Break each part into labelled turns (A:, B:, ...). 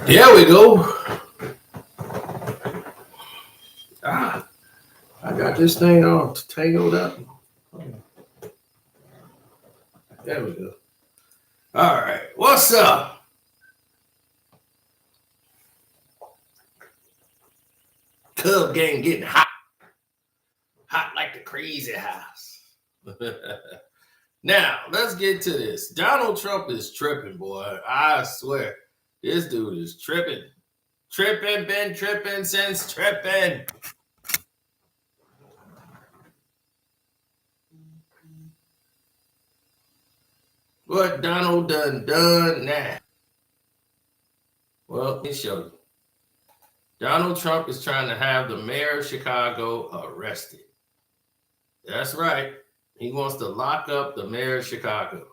A: There we go. Ah, I got this thing all tangled up. There we go. All right, what's up? Cub gang getting hot. Hot like the crazy house. Now, let's get to this. Donald Trump is tripping, boy. I swear. This dude is tripping. Tripping, been tripping since tripping. What Donald done now? Well, let me show you. Donald Trump is trying to have the mayor of Chicago arrested. That's right. He wants to lock up the mayor of Chicago.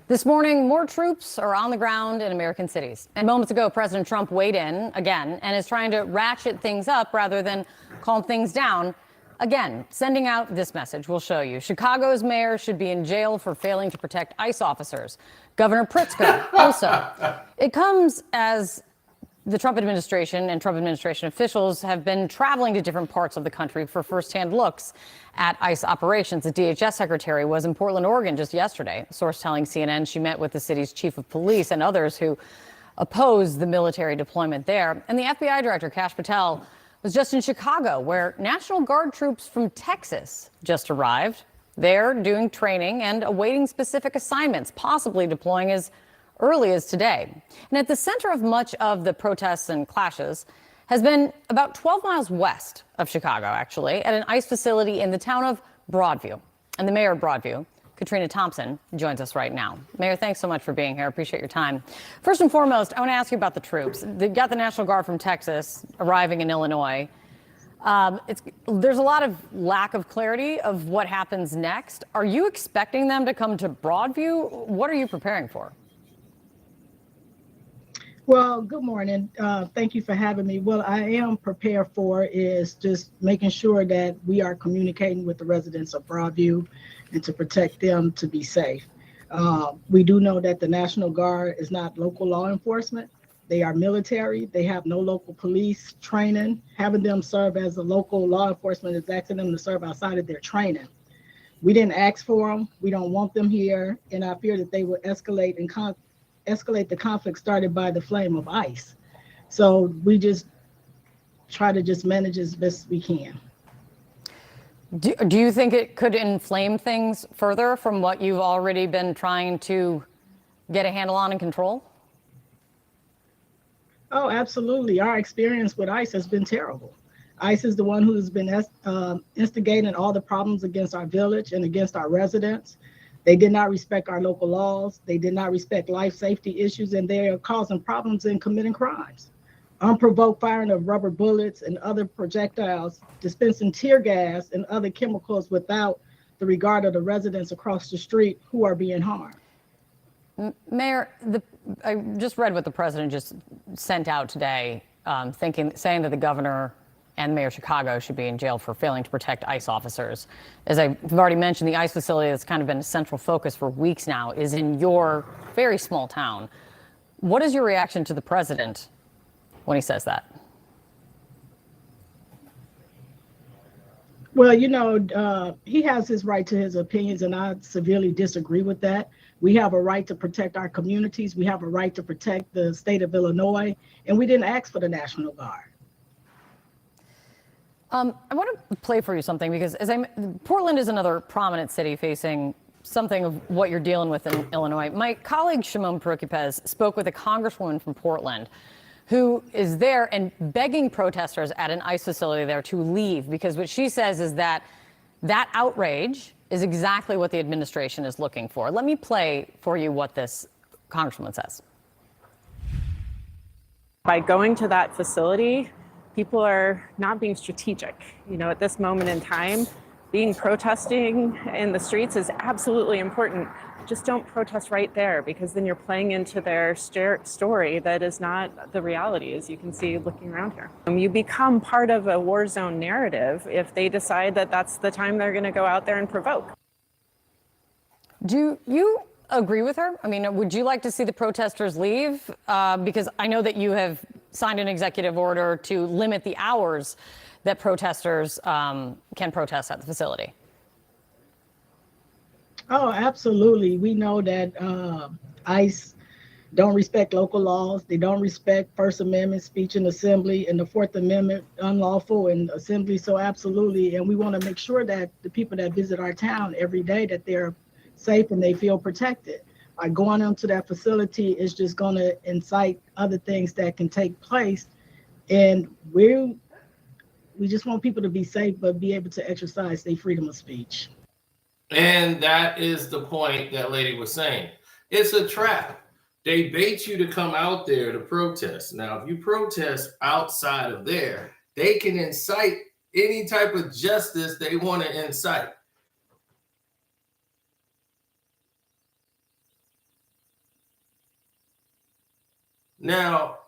B: This morning, more troops are on the ground in American cities. And moments ago, President Trump weighed in again and is trying to ratchet things up rather than calm things down. Again, sending out this message. We'll show you. Chicago's mayor should be in jail for failing to protect ICE officers. Governor Pritzker also. It comes as the Trump administration and Trump administration officials have been traveling to different parts of the country for firsthand looks at ICE operations. The DHS secretary was in Portland, Oregon just yesterday. A source telling CNN she met with the city's chief of police and others who oppose the military deployment there. And the FBI director, Kash Patel, was just in Chicago, where National Guard troops from Texas just arrived. They're doing training and awaiting specific assignments, possibly deploying as early as today. And at the center of much of the protests and clashes has been about 12 miles west of Chicago, actually, at an ICE facility in the town of Broadview. And the mayor of Broadview, Katrina Thompson, joins us right now. Mayor, thanks so much for being here. I appreciate your time. First and foremost, I want to ask you about the troops. They've got the National Guard from Texas arriving in Illinois. There's a lot of lack of clarity of what happens next. Are you expecting them to come to Broadview? What are you preparing for?
C: Well, good morning. Thank you for having me. What I am prepared for is just making sure that we are communicating with the residents of Broadview and to protect them to be safe. We do know that the National Guard is not local law enforcement. They are military. They have no local police training. Having them serve as a local law enforcement is asking them to serve outside of their training. We didn't ask for them. We don't want them here. And I fear that they will escalate the conflict started by the flame of ICE. So we just try to just manage as best we can.
B: Do you think it could inflame things further from what you've already been trying to get a handle on and control?
C: Oh, absolutely. Our experience with ICE has been terrible. ICE is the one who's been instigating all the problems against our village and against our residents. They did not respect our local laws. They did not respect life safety issues, and they are causing problems and committing crimes. Unprovoked firing of rubber bullets and other projectiles, dispensing tear gas and other chemicals without the regard of the residents across the street who are being harmed.
B: Mayor, I just read what the president just sent out today, saying that the governor and the mayor of Chicago should be in jail for failing to protect ICE officers. As I've already mentioned, the ICE facility that's kind of been a central focus for weeks now is in your very small town. What is your reaction to the president when he says that?
C: Well, he has his right to his opinions, and I severely disagree with that. We have a right to protect our communities. We have a right to protect the state of Illinois, and we didn't ask for the National Guard.
B: I want to play for you something because Portland is another prominent city facing something of what you're dealing with in Illinois. My colleague Shimon Prokupecz spoke with a congresswoman from Portland who is there and begging protesters at an ICE facility there to leave because what she says is that outrage is exactly what the administration is looking for. Let me play for you what this congresswoman says.
D: By going to that facility, people are not being strategic. At this moment in time, protesting in the streets is absolutely important. Just don't protest right there because then you're playing into their story that is not the reality, as you can see looking around here. You become part of a war zone narrative if they decide that that's the time they're going to go out there and provoke.
B: Do you agree with her? I mean, would you like to see the protesters leave? Because I know that you have signed an executive order to limit the hours that protesters can protest at the facility.
C: Oh, absolutely. We know that ICE don't respect local laws. They don't respect First Amendment speech and assembly, and the Fourth Amendment unlawful and assembly. So absolutely. And we want to make sure that the people that visit our town every day, that they're safe and they feel protected. By going into that facility is just going to incite other things that can take place. And we just want people to be safe, but be able to exercise their freedom of speech.
A: And that is the point that lady was saying. It's a trap. They bait you to come out there to protest. Now, if you protest outside of there, they can incite any type of justice they want to incite. Now,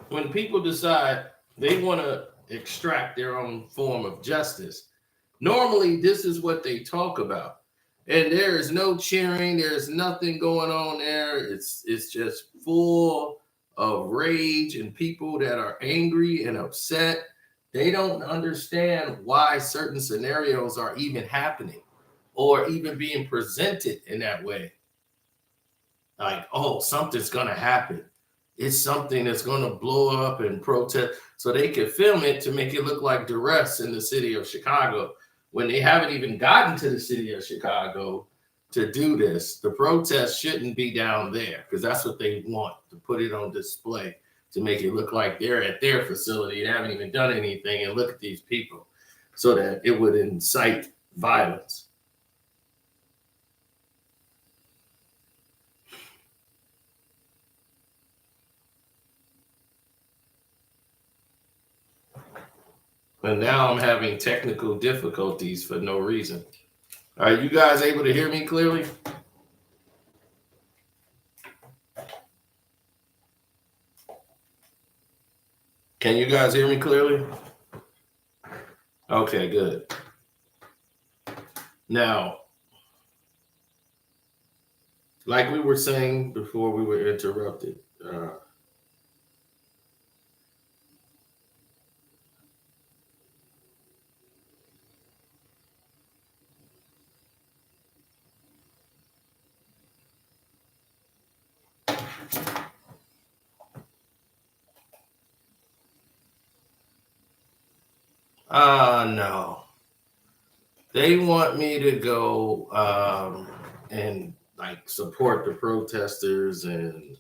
A: when people decide they want to extract their own form of justice, normally this is what they talk about. And there is no cheering. There's nothing going on there. It's just full of rage and people that are angry and upset. They don't understand why certain scenarios are even happening or even being presented in that way. Like, oh, something's going to happen. It's something that's going to blow up and protest. So they can film it to make it look like duress in the city of Chicago, when they haven't even gotten to the city of Chicago to do this. The protest shouldn't be down there, because that's what they want, to put it on display, to make it look like they're at their facility. They haven't even done anything, and look at these people, so that it would incite violence. And now I'm having technical difficulties for no reason. Are you guys able to hear me clearly? Can you guys hear me clearly? Okay, good. Now, like we were saying before we were interrupted, no. They want me to go and like support the protesters and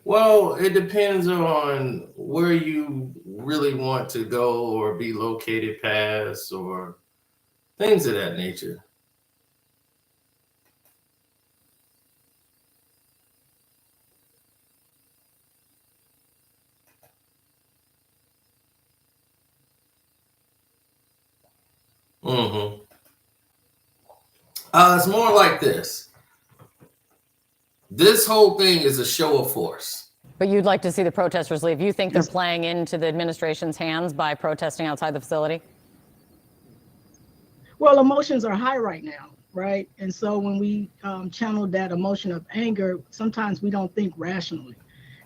A: well, it depends on where you really want to go or be located past or things of that nature. It's more like this. This whole thing is a show of force.
B: But you'd like to see the protesters leave. You think they're playing into the administration's hands by protesting outside the facility?
C: Well, emotions are high right now, right? And so when we channel that emotion of anger, sometimes we don't think rationally.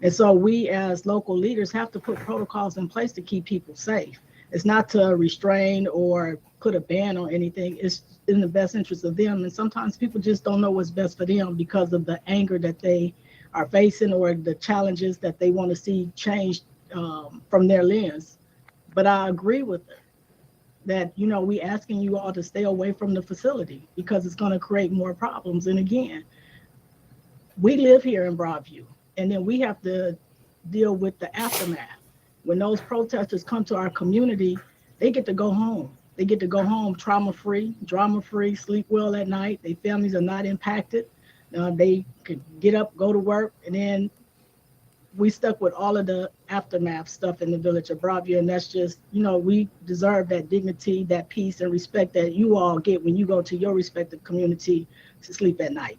C: And so we as local leaders have to put protocols in place to keep people safe. It's not to restrain or put a ban on anything. It's in the best interest of them. And sometimes people just don't know what's best for them because of the anger that they are facing or the challenges that they want to see changed from their lens. But I agree with her that, you know, we asking you all to stay away from the facility because it's going to create more problems. And again, we live here in Broadview, and then we have to deal with the aftermath. When those protesters come to our community, they get to go home. They get to go home trauma-free, drama-free, sleep well at night. Their families are not impacted. They could get up, go to work, and then we stuck with all of the aftermath stuff in the village of Broadview, and that's just, we deserve that dignity, that peace and respect that you all get when you go to your respective community to sleep at night.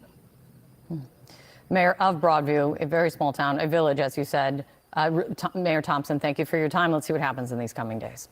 B: Mayor of Broadview, a very small town, a village, as you said. Mayor Thompson, thank you for your time. Let's see what happens in these coming days.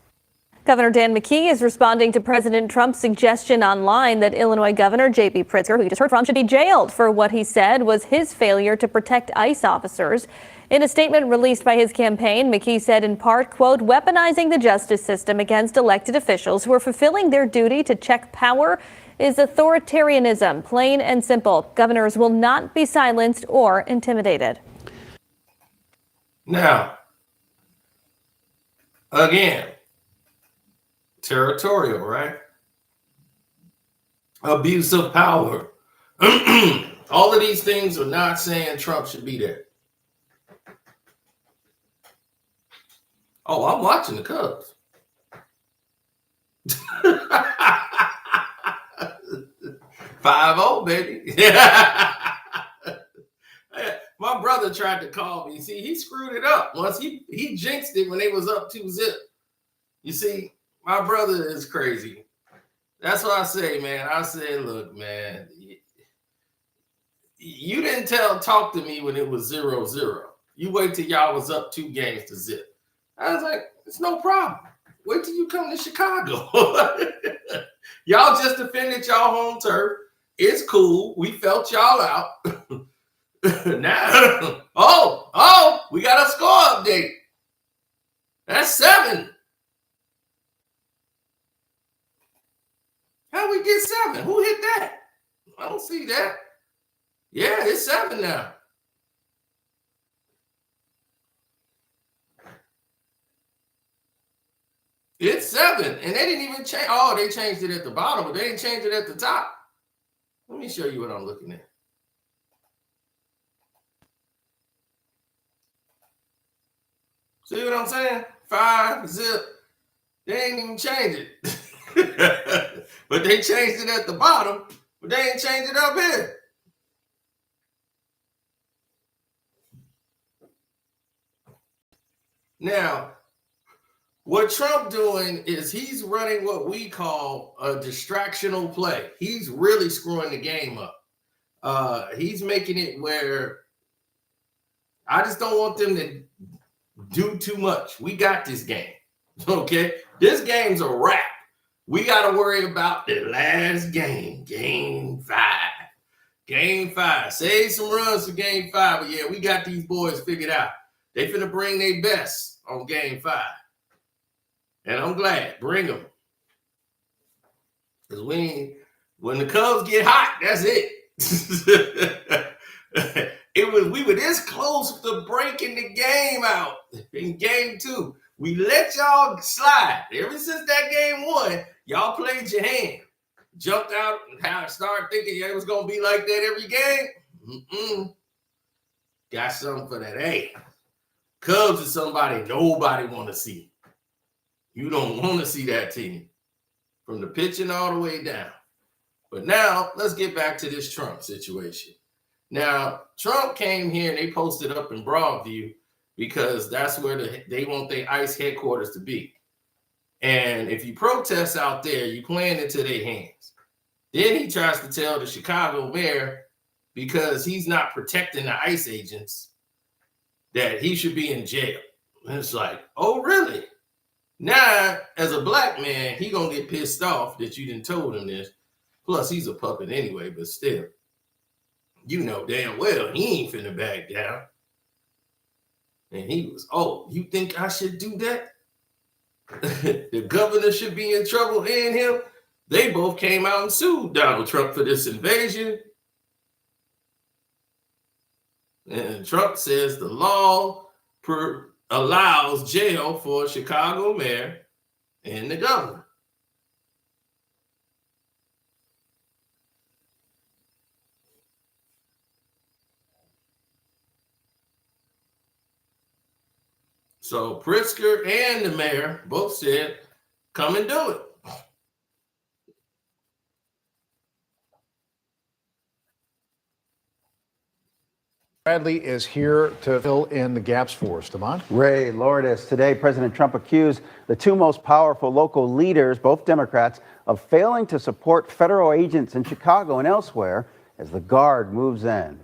E: Governor Dan McKee is responding to President Trump's suggestion online that Illinois Governor J.B. Pritzker, who you just heard from, should be jailed for what he said was his failure to protect ICE officers. In a statement released by his campaign, McKee said in part, quote, weaponizing the justice system against elected officials who are fulfilling their duty to check power is authoritarianism, plain and simple. Governors will not be silenced or intimidated.
A: Now, again, territorial, right? Abuse of power. All of these things are not saying Trump should be there. Oh, I'm watching the Cubs. 5-0, baby. My brother tried to call me. See, he screwed it up. Once he jinxed it when they was up 2-0. You see, my brother is crazy. That's what I say, man. I say, look, man, you didn't talk to me when it was 0-0. You wait till y'all was up 2-0. I was like, it's no problem. Wait till you come to Chicago. Y'all just defended y'all home turf. It's cool. We felt y'all out. Now, we got a score update. That's 7. How we get 7? Who hit that? I don't see that. Yeah, it's 7 now. It's 7, and they didn't even change. Oh, they changed it at the bottom, but they didn't change it at the top. Let me show you what I'm looking at. See what I'm saying? 5 zip. They ain't even change it. But they changed it at the bottom, but they ain't changed it up here. Now, what Trump doing is he's running what we call a distractional play. He's really screwing the game up. He's making it where I just don't want them to do too much. We got this game. Okay? This game's a wrap. We got to worry about the last game, game 5. Game 5. Save some runs for game 5. But yeah, we got these boys figured out. They finna bring their best on game 5. And I'm glad. Bring them. Because when the Cubs get hot, that's it. We were this close to breaking the game out in game 2. We let y'all slide. Ever since that game 1, y'all played your hand. Jumped out and started thinking it was going to be like that every game. Got something for that. Hey, Cubs is somebody nobody want to see. You don't want to see that team from the pitching all the way down. But now let's get back to this Trump situation. Now, Trump came here and they posted up in Broadview because that's where they want their ICE headquarters to be. And if you protest out there, you playing into their hands. Then he tries to tell the Chicago mayor, because he's not protecting the ICE agents, that he should be in jail. And it's like, oh, really? Now, as a black man, he gonna get pissed off that you didn't told him this. Plus, he's a puppet anyway, but still. You know damn well he ain't finna back down. And he was, oh, you think I should do that? The governor should be in trouble and him. They both came out and sued Donald Trump for this invasion. And Trump says the law allows jail for a Chicago mayor and the governor. So Pritzker and the mayor both said, come and do it.
F: Bradley is here to fill in the gaps for us. Damon?
G: Ray Lourdes. Today, President Trump accused the two most powerful local leaders, both Democrats, of failing to support federal agents in Chicago and elsewhere as the Guard moves in.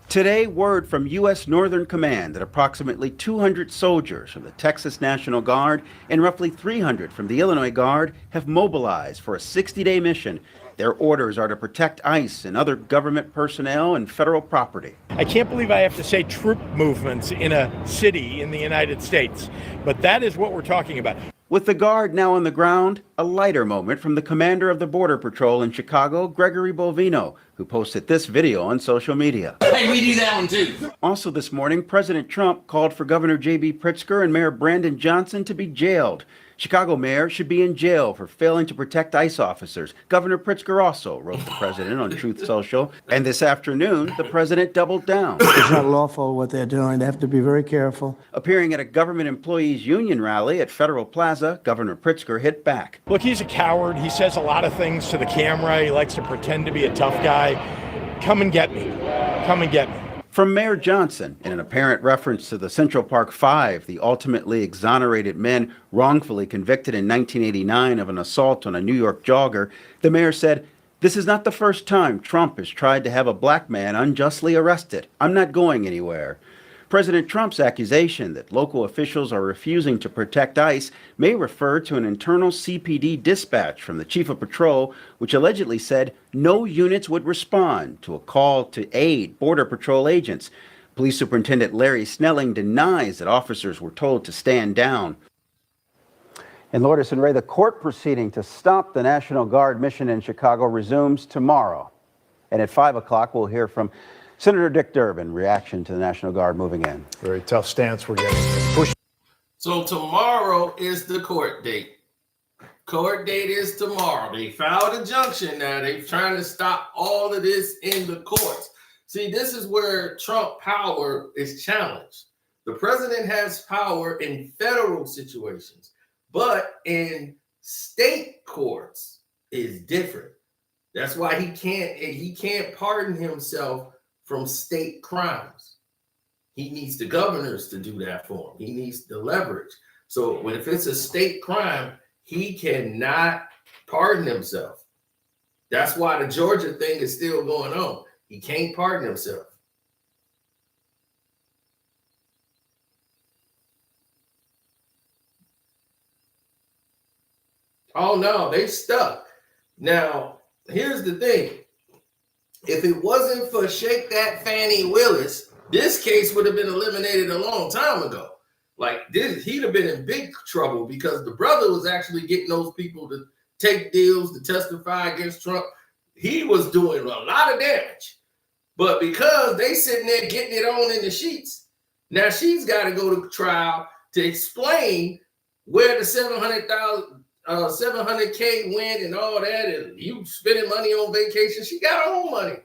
G: Today, word from U.S. Northern Command that approximately 200 soldiers from the Texas National Guard and roughly 300 from the Illinois Guard have mobilized for a 60-day mission. Their orders are to protect ICE and other government personnel and federal property.
H: I can't believe I have to say troop movements in a city in the United States, but that is what we're talking about.
G: With the Guard now on the ground, a lighter moment from the commander of the Border Patrol in Chicago, Gregory Bovino, who posted this video on social media.
A: Hey, we do that one too.
G: Also this morning, President Trump called for Governor J.B. Pritzker and Mayor Brandon Johnson to be jailed. Chicago mayor should be in jail for failing to protect ICE officers. Governor Pritzker also wrote the president on Truth Social. And this afternoon, the president doubled down.
I: It's not lawful what they're doing. They have to be very careful.
G: Appearing at a government employees union rally at Federal Plaza, Governor Pritzker hit back.
H: Look, he's a coward. He says a lot of things to the camera. He likes to pretend to be a tough guy. Come and get me. Come and get me.
G: From Mayor Johnson, in an apparent reference to the Central Park Five, the ultimately exonerated men wrongfully convicted in 1989 of an assault on a New York jogger, the mayor said, "This is not the first time Trump has tried to have a black man unjustly arrested. I'm not going anywhere." President Trump's accusation that local officials are refusing to protect ICE may refer to an internal CPD dispatch from the chief of patrol, which allegedly said no units would respond to a call to aid Border Patrol agents. Police Superintendent Larry Snelling denies that officers were told to stand down. And Lourdes and Ray, the court proceeding to stop the National Guard mission in Chicago resumes tomorrow. And at 5 o'clock, we'll hear from Senator Dick Durbin, reaction to the National Guard moving in.
F: Very tough stance we're getting. Push.
A: So tomorrow is the court date. Court date is tomorrow. They filed a injunction now. They're trying to stop all of this in the courts. See, this is where Trump power is challenged. The president has power in federal situations, but in state courts is different. That's why he can't pardon himself from state crimes. He needs the governors to do that for him. He needs the leverage. So if it's a state crime, he cannot pardon himself. That's why the Georgia thing is still going on. He can't pardon himself. Oh no, they stuck. Now, here's the thing. If it wasn't for Shake That Fannie Willis, this case would have been eliminated a long time ago. Like this, he'd have been in big trouble because the brother was actually getting those people to take deals to testify against Trump. He was doing a lot of damage. But because they sitting there getting it on in the sheets, now she's got to go to trial to explain where the 700K went and all that, and you spending money on vacation. She got her own money.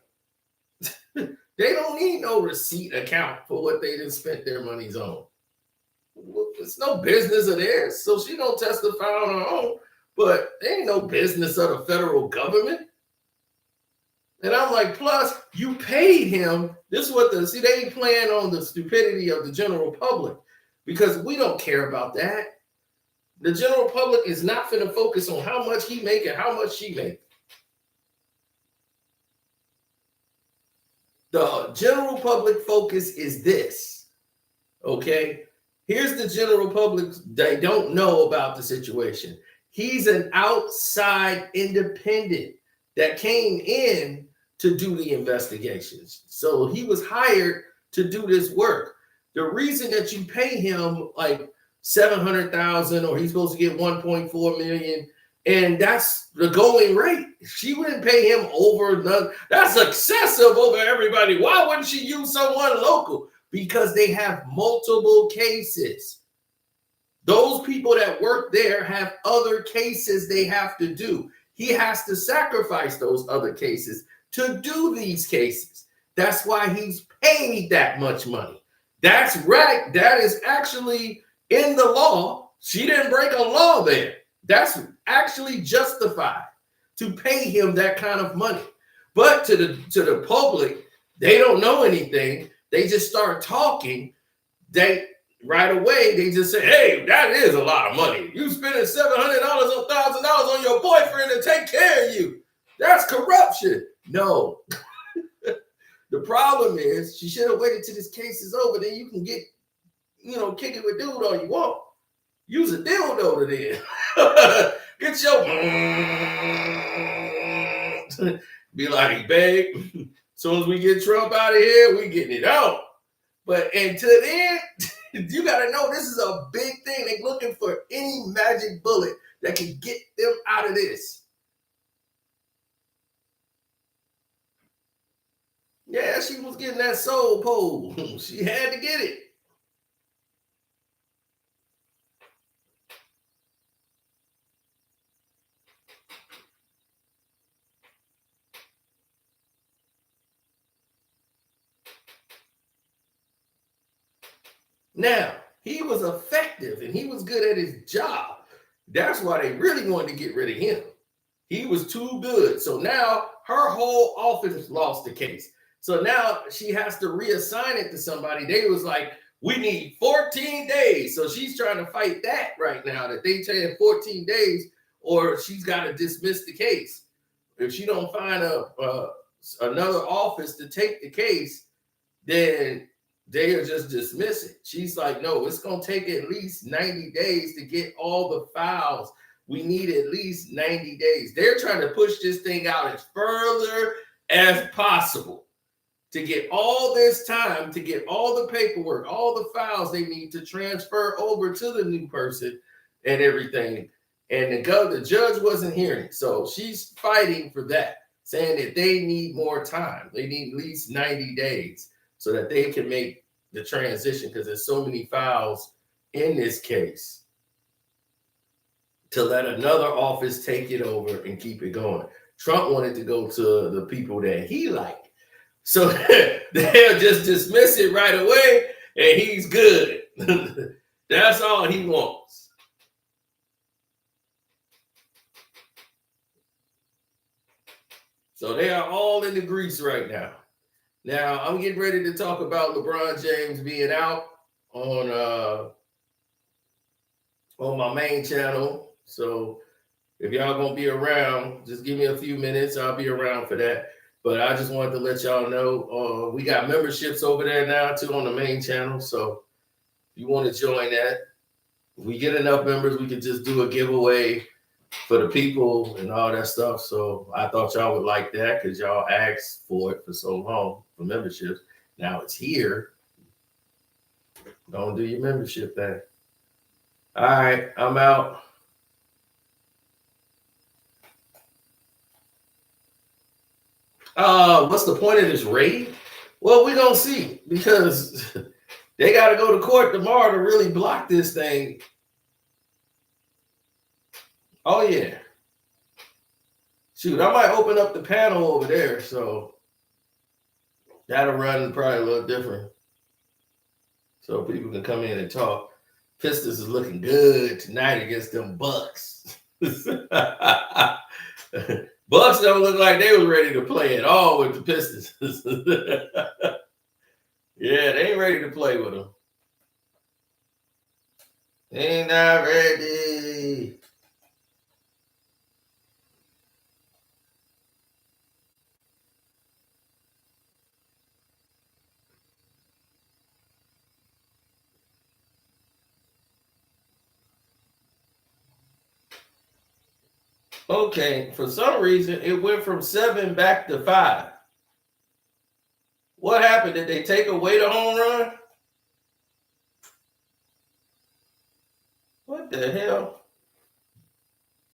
A: They don't need no receipt account for what they done spent their monies on. It's no business of theirs, so she don't testify on her own. But there ain't no business of the federal government. And I'm like, plus you paid him. This is what they ain't playing on the stupidity of the general public because we don't care about that. The general public is not going to focus on how much he make and how much she make. The general public focus is this, okay? Here's the general public. They don't know about the situation. He's an outside independent that came in to do the investigations. So he was hired to do this work. The reason that you pay him like $700,000 or he's supposed to get 1.4 million, and that's the going rate. She wouldn't pay him over none. That's excessive over everybody. Why wouldn't she use someone local? Because they have multiple cases. Those people that work there have other cases they have to do. He has to sacrifice those other cases to do these cases. That's why he's paid that much money. That's right. That is actually in the law. She didn't break a law there. That's actually justified to pay him that kind of money. But to the public, they don't know anything. they just start talking, they right away they just say, hey, that is a lot of money. You spending $700 or $1,000 on your boyfriend to take care of you. That's corruption. No. The problem is she should have waited till this case is over. Then you can get, kick it with dude all you want. Use a dildo to then. Get your be like, babe, as soon as we get Trump out of here, we getting it out. But until then, you got to know this is a big thing. They're looking for any magic bullet that can get them out of this. Yeah, she was getting that soul pole. She had to get it. Now, he was effective and he was good at his job. That's why they really wanted to get rid of him. He was too good. So now her whole office lost the case. So now she has to reassign it to somebody. They was like, we need 14 days. So she's trying to fight that right now, that they tell her 14 days or she's got to dismiss the case. If she don't find another office to take the case, then they'll just dismiss it. She's like, no, it's going to take at least 90 days to get all the files. We need at least 90 days. They're trying to push this thing out as further as possible to get all this time, to get all the paperwork, all the files they need to transfer over to the new person and everything. And the judge wasn't hearing. So she's fighting for that, saying that they need more time. They need at least 90 days so that they can make the transition, because there's so many files in this case, to let another office take it over and keep it going. Trump wanted to go to the people that he liked. So they'll just dismiss it right away and he's good. That's all he wants. So they are all in the grease right now. Now, I'm getting ready to talk about LeBron James being out on my main channel. So if y'all gonna be around, just give me a few minutes. I'll be around for that. But I just wanted to let y'all know we got memberships over there now too on the main channel. So if you want to join that, if we get enough members, we can just do a giveaway for the people and all that stuff. So I thought y'all would like that because y'all asked for it for so long for memberships. Now it's here. Don't do your membership thing. All right, I'm out. What's the point of this raid? Well, we're gonna see, because they got to go to court tomorrow to really block this thing. Oh yeah. Shoot, I might open up the panel over there, so that'll run probably a little different, so people can come in and talk. Pistons is looking good tonight against them Bucks. Bucks don't look like they were ready to play at all with the Pistons. Yeah, they ain't ready to play with them. They ain't not ready. Okay, for some reason, it went from 7 back to 5. What happened? Did they take away the home run? What the hell?